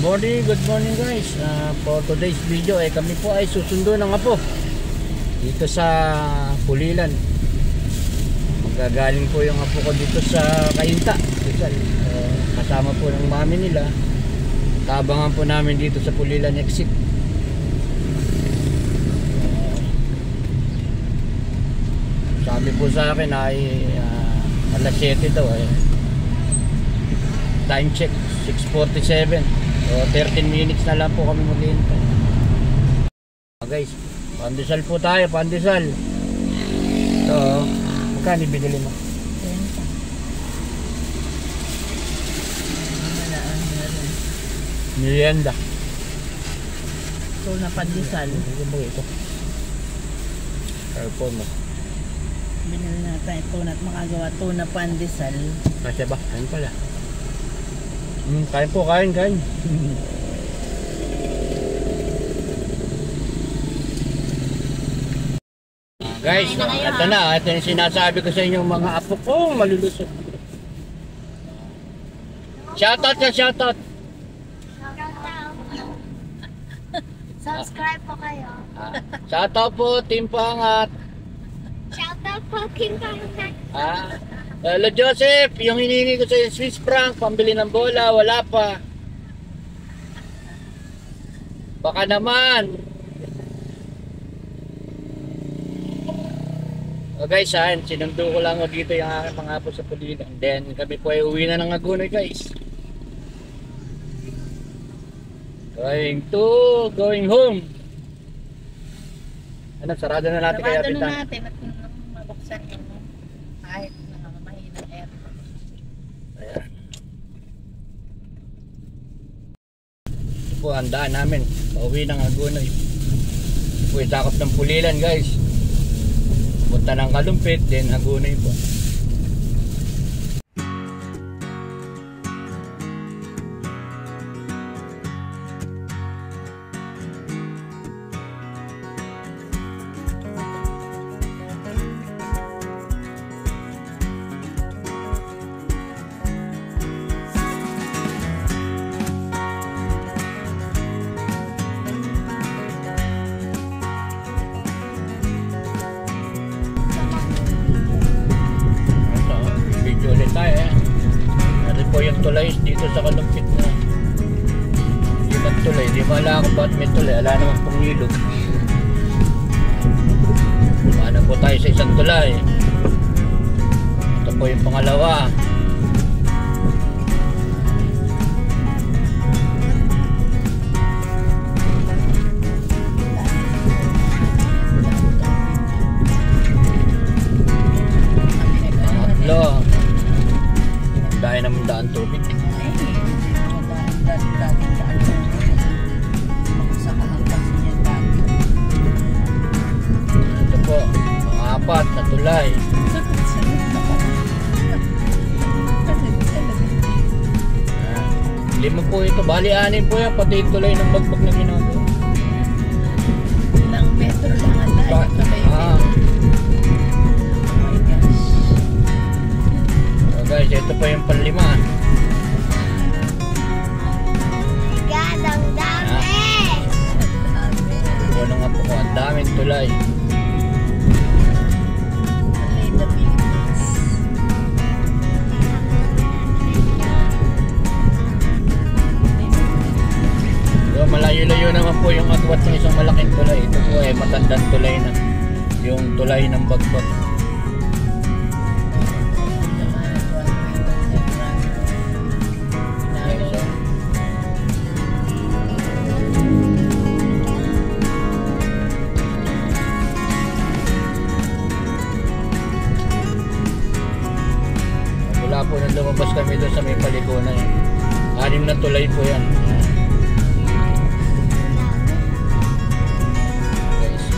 Good morning guys. For today's video ay kami po ay susundo ng apo dito sa Pulilan. Magagaling po yung apo ko dito sa Kayinta. Kasama po ng mami nila. Tabangan po namin dito sa Pulilan exit. Sabi po sa akin ay alas 7 daw eh. Time check 6:47. So 13 minutes na lang po kami maghihintay. Guys, pandesal po tayo, pandesal. So, magkano binili mo? 20. Merienda. Ito na pandesal. Ito ba ito? Carpon mo. Binili natin ito na makagawa ito na pandesal. Kasi ba? Ayun pala. Kain po, kain. Guys, ito na. Ito yung sinasabi ko sa inyo mga apo ko. Malulusot. Shoutout sa shoutout. Subscribe po kayo. Shoutout po, Team Pangat. Shoutout po, Kim Pangat. Hello Joseph, yung hinihingi ko sa yung Swiss franc, pambili ng bola, wala pa. Baka naman. Guys, sinundo ko lang dito yung aking mga apo sa Pulilan. Then kami po ay uwi na ng Agunoy guys. Going home. Ano, sarado na natin kaya Sarado na natin at mabuksan yun. Kahit mahinang air. Ayan. Ito po ang daan namin. Pauwi ng Agunoy. Ito po yung takop ng Pulilan guys. Punta ng Kalumpit, then Agunoy po. Ulit tayo natin po yung tulay dito sa Kalumpit na hindi man tulay, di ba alam kung ba't may tulay, ala naman pong ilog. Paano po tayo sa isang tulay, ito po yung pangalawa. Pangatlo, dahil naman daan tubig. Ito po, mga apat na tulay. Lima po ito, bali anin po yan, pati yung tulay ng bagbag na ginagawa. Ilang metro lang ang lahat. Guys, ito pa yung panlima. Gadang dami! Ano nga po ko, ang daming tulay. So, malayo-layo naman po yung agwat ng isang malaking tulay. Ito po ay matandang tulay na. Yung tulay ng bagbag. Po nang lumabas kami doon sa may palikona yan. 6 na tulay po yan. Guys,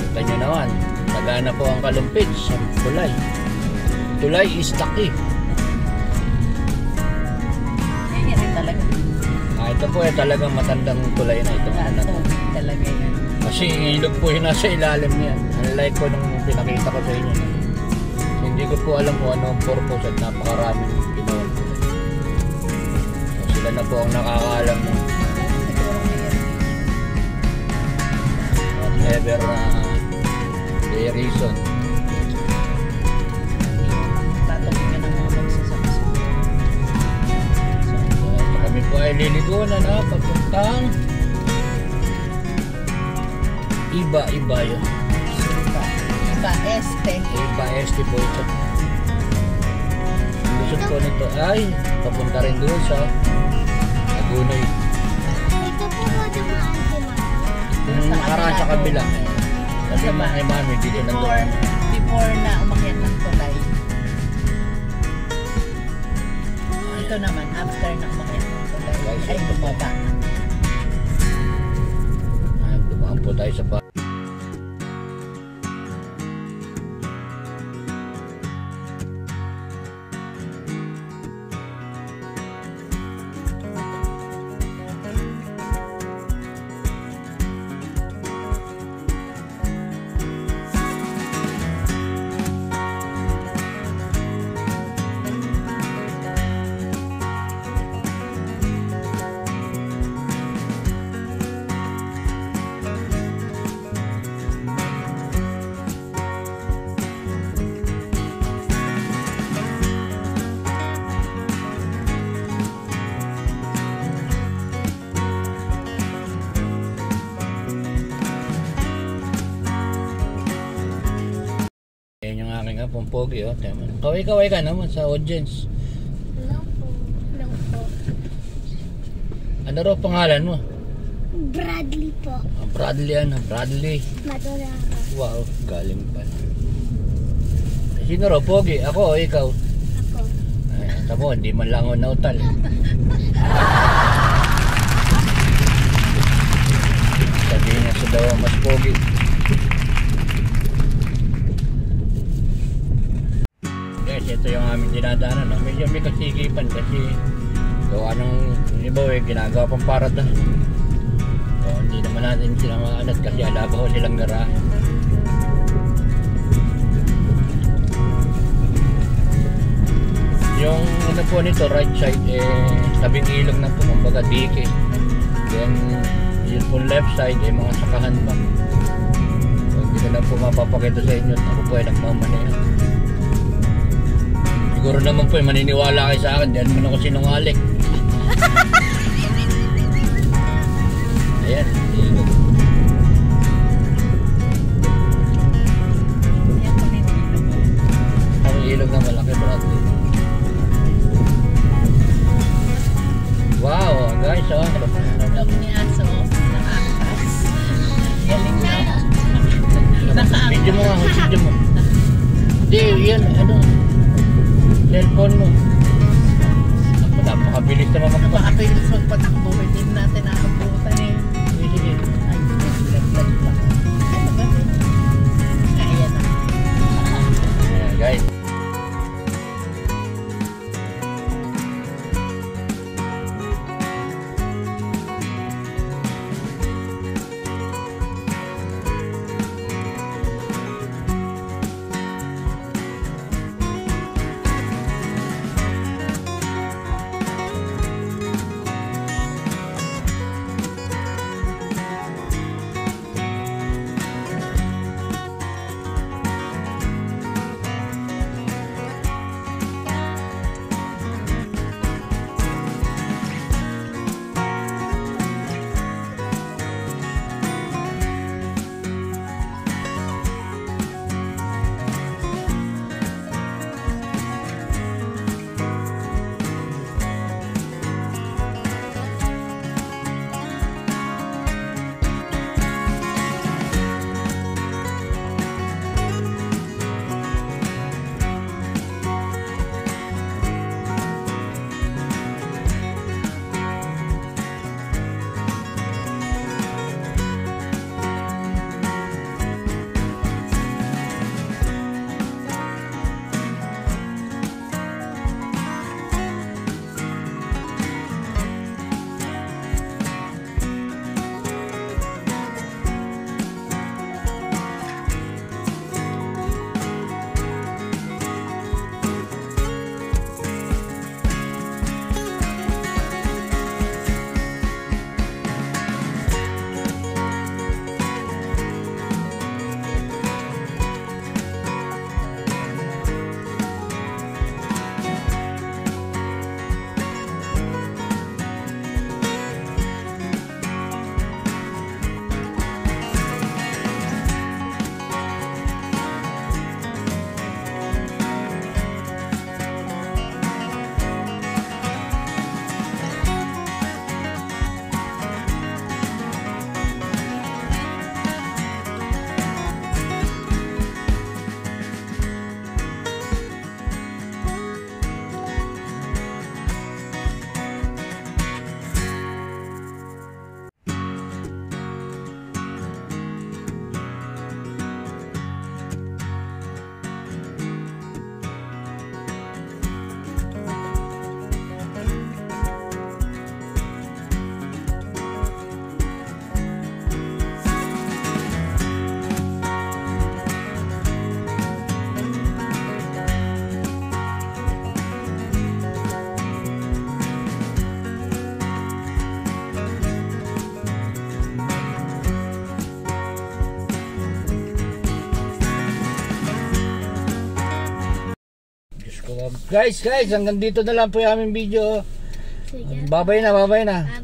kita nyo naman, nagana po ang Kalumpit sa tulay. Tulay is taki. Yan rin talaga. Ito po ay talagang matandang tulay na ito. Talaga yan. Kasi ilog po yung nasa ilalim niya. Unlike po nung pinakita ko sa inyo. Hindi ko po alam kung ano ang purpose at napakaraming ginawa. So, sila na po ang nakakaalam ng ever the reason. Tatawin ka ng mga magsasakit. So, ito kami po ay liligo na papuntang Iba yun. Iba Este. Iba Este po ito. Ang lusot po nito ay papunta rin doon sa Agunoy. Ito po ba dumaan si Mami? Nakaraan sa kabila. Sabi mo kay Mami, dito na doon. Before na umakyat ng tulay. Ito naman, after na umakyat ng tulay. Ay, bumaba. Dumaan po tayo sa pa. Yan yung aking apong pogi, oh. Kaway-kaway ka naman sa audience. Hello po. Hello po. Ano raw pangalan mo? Bradley po. Bradley ano? Bradley. Madura ka. Wow, galing pa. Sino raw? Pogi? Ako o ikaw? Ako. Ay, tamo, hindi man lang ako nautal. Sabihin niya sa daw mas pogi. Guys, ito yung aming dinadaanan. No? Medyo may kasigipan kasi gawa ng iba ginagawa pang parada. So, hindi naman natin sila maanat kasi alaga ko silang garahe. Yung ano po nito, right side, tabing ilog na po, kumbaga dike. Then, yun po left side, mga sakahan pa. So, hindi ko na po mapapakita sa inyo. Ako po ay nagmamanehan. Siguro naman po maniniwala kayo sa akin, di naman ako sinungaling. Ayan, ilog. Ang ilog na malaki, Bradley. Wow, guys, oh. Log ni Aso, nakaangkas. Galing na. Nakaangkas. Video mo nga, video mo. Hindi, yan, ano, cellphone mo. Ako, napakabilis naman magpatakbo. Napakabilis magpatakbo. Hindi natin nakabutan eh. Sige. Ay, lag-lag lang. Ano ba? Ayan na. Ayan, guys. guys, hanggang dito na lang po yung aming video. Sige. Bye-bye na.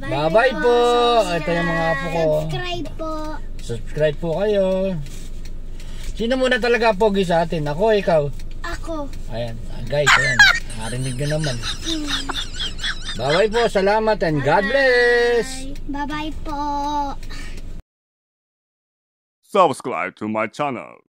Bye-bye po. Ito yung mga apo ko. Subscribe po. Subscribe po kayo. Sino muna talaga pogi sa atin? Ako o ikaw? Ako. Ayan, guys, ayan. Narinig nyo naman. Bye-bye po. Salamat and God bless. Bye-bye po. Subscribe to my channel.